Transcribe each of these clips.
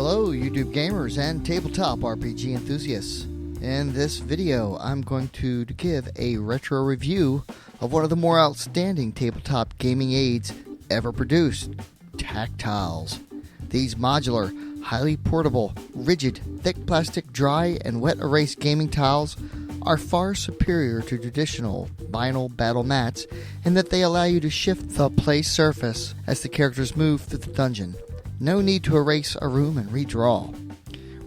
Hello YouTube gamers and tabletop RPG enthusiasts. In this video I'm going to give a retro review of one of the more outstanding tabletop gaming aids ever produced, Tact-tiles. These modular, highly portable, rigid, thick plastic dry and wet erase gaming tiles are far superior to traditional vinyl battle mats in that they allow you to shift the play surface as the characters move through the dungeon. No need to erase a room and redraw.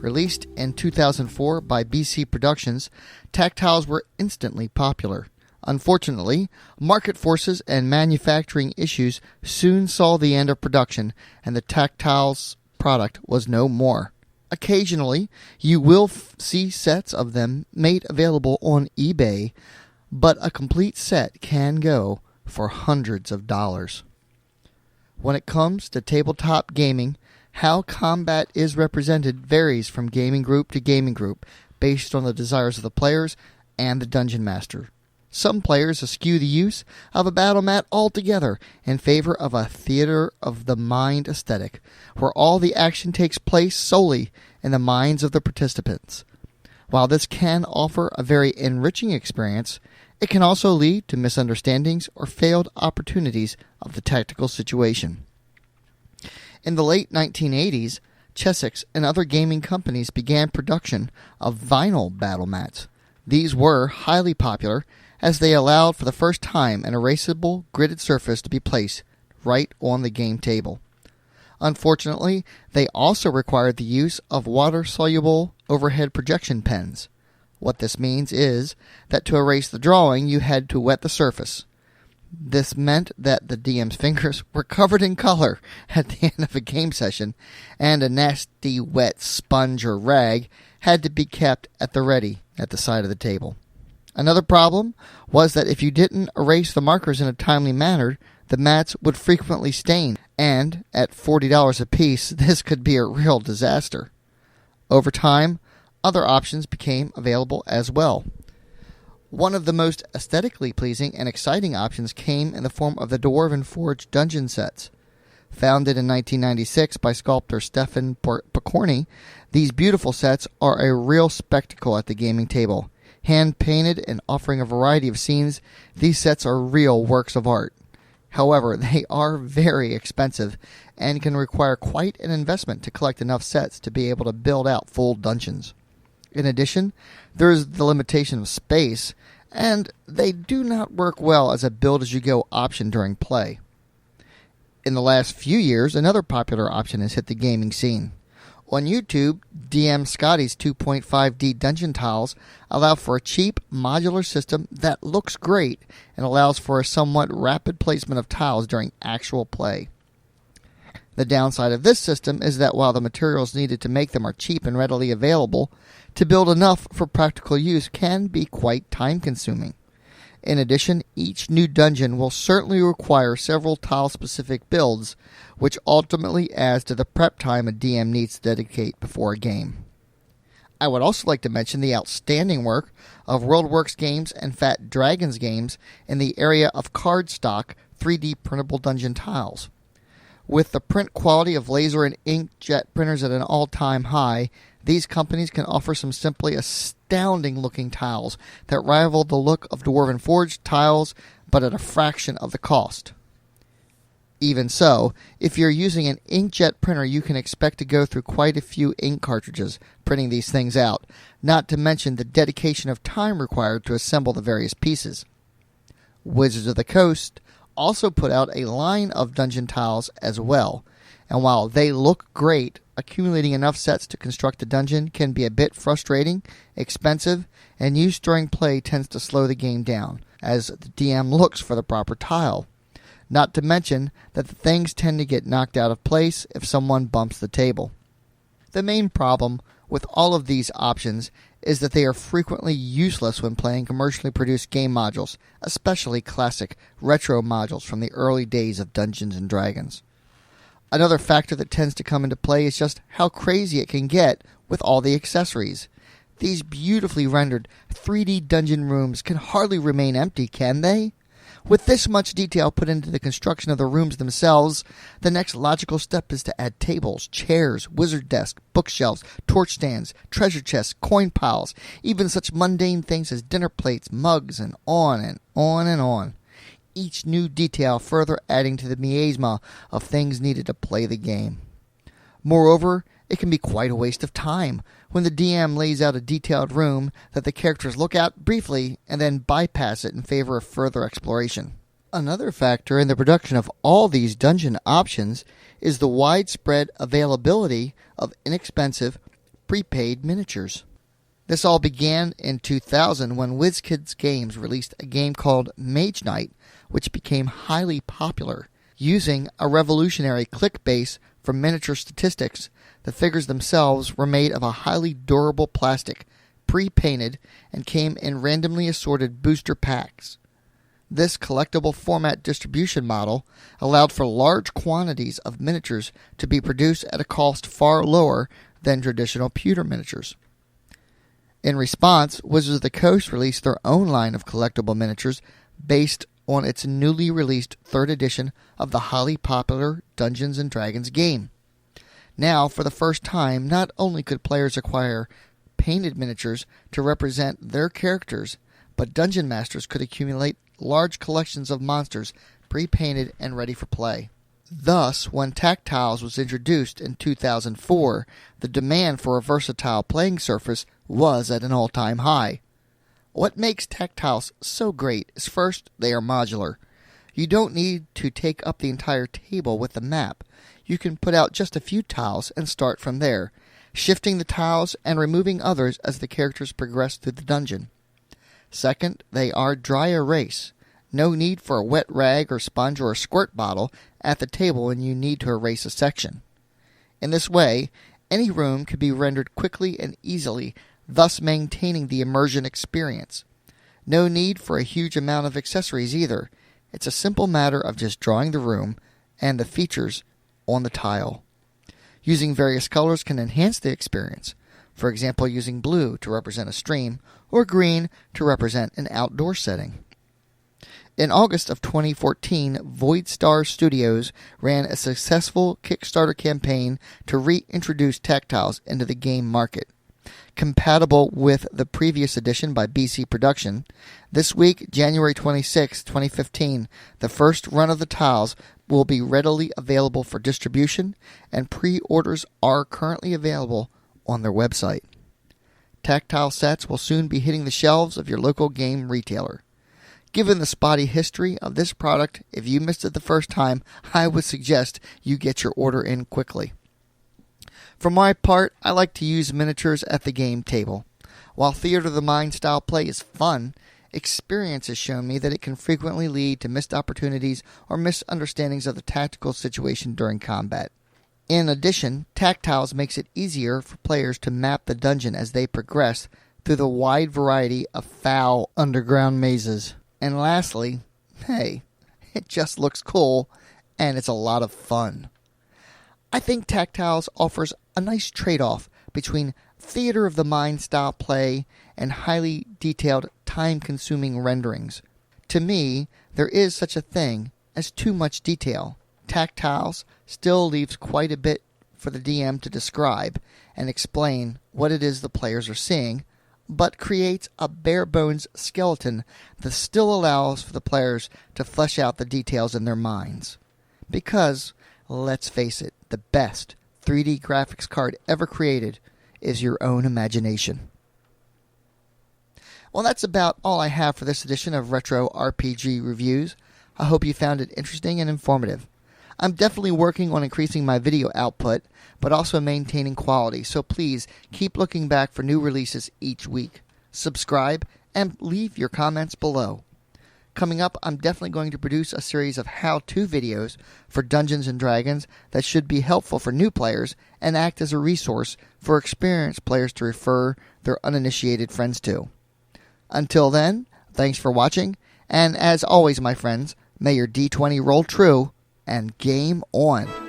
Released in 2004 by BC Productions, Tactiles were instantly popular. Unfortunately, market forces and manufacturing issues soon saw the end of production, and the Tactiles product was no more. Occasionally, you will see sets of them made available on eBay, but a complete set can go for hundreds of dollars. When it comes to tabletop gaming, how combat is represented varies from gaming group to gaming group based on the desires of the players and the dungeon master. Some players eschew the use of a battle mat altogether in favor of a theater of the mind aesthetic, where all the action takes place solely in the minds of the participants. While this can offer a very enriching experience, it can also lead to misunderstandings or failed opportunities of the tactical situation. In the late 1980s, Chessex and other gaming companies began production of vinyl battle mats. These were highly popular as they allowed for the first time an erasable gridded surface to be placed right on the game table. Unfortunately, they also required the use of water-soluble overhead projection pens. What this means is that to erase the drawing, you had to wet the surface. This meant that the DM's fingers were covered in color at the end of a game session, and a nasty wet sponge or rag had to be kept at the ready at the side of the table. Another problem was that if you didn't erase the markers in a timely manner, the mats would frequently stain, and at $40 a piece, this could be a real disaster. Over time, other options became available as well. One of the most aesthetically pleasing and exciting options came in the form of the Dwarven Forge dungeon sets. Founded in 1996 by sculptor Stefan Pokorny, these beautiful sets are a real spectacle at the gaming table. Hand-painted and offering a variety of scenes, these sets are real works of art. However, they are very expensive and can require quite an investment to collect enough sets to be able to build out full dungeons. In addition, there is the limitation of space, and they do not work well as a build-as-you-go option during play. In the last few years, another popular option has hit the gaming scene. On YouTube, DM Scotty's 2.5D dungeon tiles allow for a cheap modular system that looks great and allows for a somewhat rapid placement of tiles during actual play. The downside of this system is that while the materials needed to make them are cheap and readily available, to build enough for practical use can be quite time-consuming. In addition, each new dungeon will certainly require several tile-specific builds, which ultimately adds to the prep time a DM needs to dedicate before a game. I would also like to mention the outstanding work of WorldWorks Games and Fat Dragons Games in the area of cardstock 3D printable dungeon tiles. With the print quality of laser and inkjet printers at an all-time high, these companies can offer some simply astounding-looking tiles that rival the look of Dwarven Forge tiles, but at a fraction of the cost. Even so, if you're using an inkjet printer, you can expect to go through quite a few ink cartridges printing these things out, not to mention the dedication of time required to assemble the various pieces. Wizards of the Coast also put out a line of dungeon tiles as well, and while they look great, accumulating enough sets to construct a dungeon can be a bit frustrating, expensive, and used during play tends to slow the game down, as the DM looks for the proper tile. Not to mention that the things tend to get knocked out of place if someone bumps the table. The main problem with all of these options is that they are frequently useless when playing commercially produced game modules, especially classic retro modules from the early days of Dungeons & Dragons. Another factor that tends to come into play is just how crazy it can get with all the accessories. These beautifully rendered 3D dungeon rooms can hardly remain empty, can they? With this much detail put into the construction of the rooms themselves, the next logical step is to add tables, chairs, wizard desks, bookshelves, torch stands, treasure chests, coin piles, even such mundane things as dinner plates, mugs, and on and on and on. Each new detail further adding to the miasma of things needed to play the game. Moreover, it can be quite a waste of time when the DM lays out a detailed room that the characters look at briefly and then bypass it in favor of further exploration. Another factor in the production of all these dungeon options is the widespread availability of inexpensive, prepaid miniatures. This all began in 2000 when WizKids Games released a game called Mage Knight, which became highly popular. Using a revolutionary click base for miniature statistics, the figures themselves were made of a highly durable plastic, pre-painted, and came in randomly assorted booster packs. This collectible format distribution model allowed for large quantities of miniatures to be produced at a cost far lower than traditional pewter miniatures. In response, Wizards of the Coast released their own line of collectible miniatures based on its newly released 3rd edition of the highly popular Dungeons & Dragons game. Now, for the first time, not only could players acquire painted miniatures to represent their characters, but dungeon masters could accumulate large collections of monsters pre-painted and ready for play. Thus, when Tact-tiles was introduced in 2004, the demand for a versatile playing surface was at an all-time high. What makes Tact-tiles so great is first, they are modular. You don't need to take up the entire table with the map. You can put out just a few tiles and start from there, shifting the tiles and removing others as the characters progress through the dungeon. Second, they are dry erase. No need for a wet rag or sponge or a squirt bottle at the table when you need to erase a section. In this way, any room can be rendered quickly and easily, thus maintaining the immersion experience. No need for a huge amount of accessories either. It's a simple matter of just drawing the room and the features on the tile. Using various colors can enhance the experience. For example, using blue to represent a stream or green to represent an outdoor setting. In August of 2014, Void Star Studios ran a successful Kickstarter campaign to reintroduce Tact-tiles into the game market. Compatible with the previous edition by BC Production, this week, January 26, 2015, the first run of the tiles will be readily available for distribution, and pre-orders are currently available on their website. Tact-tile sets will soon be hitting the shelves of your local game retailer. Given the spotty history of this product, if you missed it the first time, I would suggest you get your order in quickly. For my part, I like to use miniatures at the game table. While Theater of the Mind style play is fun, experience has shown me that it can frequently lead to missed opportunities or misunderstandings of the tactical situation during combat. In addition, Tact-tiles makes it easier for players to map the dungeon as they progress through the wide variety of foul underground mazes. And lastly, hey, it just looks cool and it's a lot of fun. I think Tact-tiles offers a nice trade-off between theater of the mind style play and highly detailed, time-consuming renderings. To me, there is such a thing as too much detail. Tact-tiles still leaves quite a bit for the DM to describe and explain what it is the players are seeing, but creates a bare-bones skeleton that still allows for the players to flesh out the details in their minds. Because, let's face it, the best 3D graphics card ever created is your own imagination. Well, that's about all I have for this edition of Retro RPG Reviews. I hope you found it interesting and informative. I'm definitely working on increasing my video output, but also maintaining quality, so please keep looking back for new releases each week. Subscribe, and leave your comments below. Coming up, I'm definitely going to produce a series of how-to videos for Dungeons & Dragons that should be helpful for new players and act as a resource for experienced players to refer their uninitiated friends to. Until then, thanks for watching, and as always, my friends, may your D20 roll true, and game on.